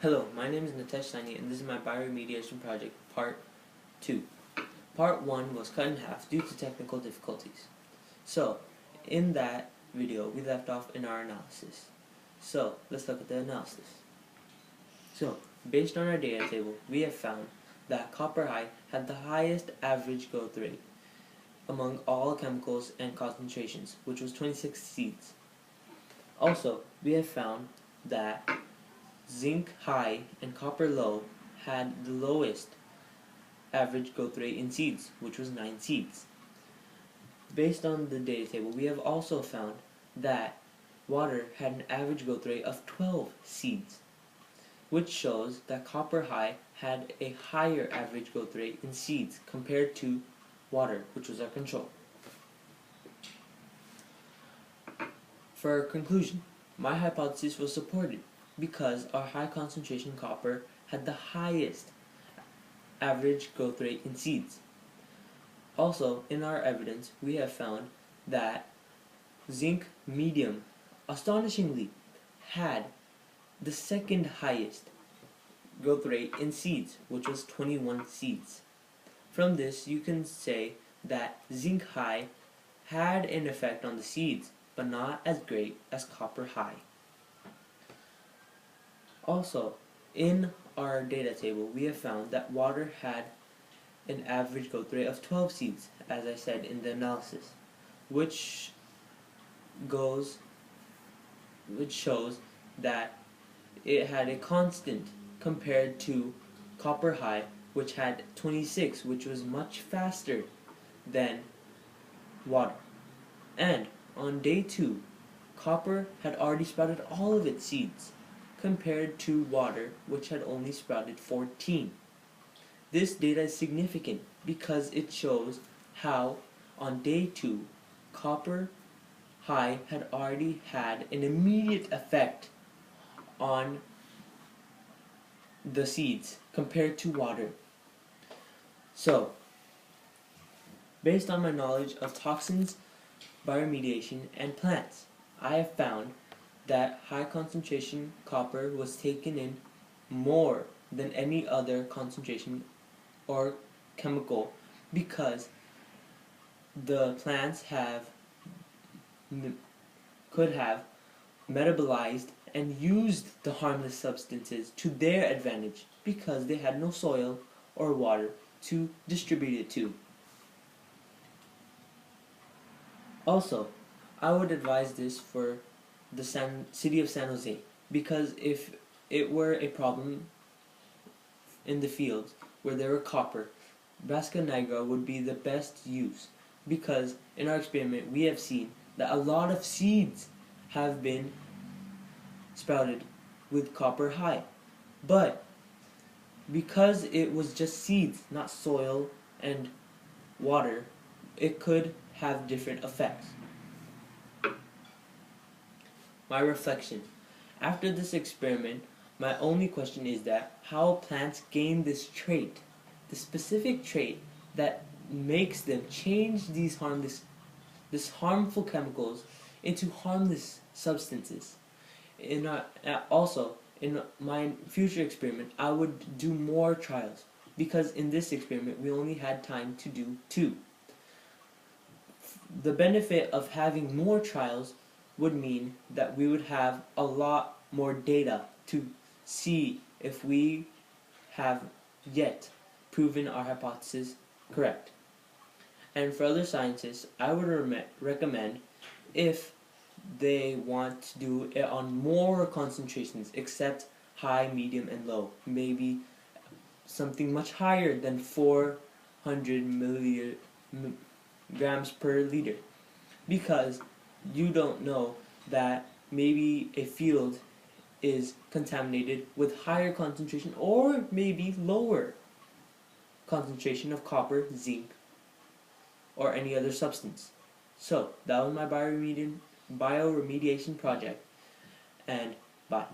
Hello, my name is Natesh Saini and this is my Bioremediation project, Part 2. Part 1 was cut in half due to technical difficulties. So, in that video, we left off in our analysis. So, let's look at the analysis. So, based on our data table, we have found that copper high had the highest average growth rate among all chemicals and concentrations, which was 26 seeds. Also, we have found that zinc high and copper low had the lowest average growth rate in seeds, which was 9 seeds. Based on the data table, we have also found that water had an average growth rate of 12 seeds, which shows that copper high had a higher average growth rate in seeds compared to water, which was our control. For our conclusion, my hypothesis was supported because our high concentration copper had the highest average growth rate in seeds. Also, in our evidence, we have found that zinc medium, astonishingly, had the second highest growth rate in seeds, which was 21 seeds. From this, you can say that zinc high had an effect on the seeds, but not as great as copper high. Also, in our data table, we have found that water had an average growth rate of 12 seeds, as I said in the analysis, which shows that it had a constant compared to copper high, which had 26, which was much faster than water. And on day 2, copper had already sprouted all of its seeds, compared to water, which had only sprouted 14. This data is significant because it shows how on day 2, copper high had already had an immediate effect on the seeds compared to water. So, based on my knowledge of toxins, bioremediation, and plants, I have found that high concentration copper was taken in more than any other concentration or chemical because the plants could have metabolized and used the harmless substances to their advantage because they had no soil or water to distribute it to. Also, I would advise this for the city of San Jose, because if it were a problem in the fields where there were copper, Vasca Negra would be the best use, because in our experiment we have seen that a lot of seeds have been sprouted with copper high, but because it was just seeds, not soil and water, it could have different effects. My reflection. After this experiment, my only question is that how plants gain this trait, the specific trait that makes them change these harmful chemicals into harmless substances. Also, in my future experiment, I would do more trials, because in this experiment we only had time to do 2. The benefit of having more trials would mean that we would have a lot more data to see if we have yet proven our hypothesis correct. And for other scientists, I would recommend, if they want to do it on more concentrations except high, medium, and low, maybe something much higher than 400 milligrams per liter, because you don't know that maybe a field is contaminated with higher concentration or maybe lower concentration of copper, zinc, or any other substance. So, that was my bioremediation project, and bye.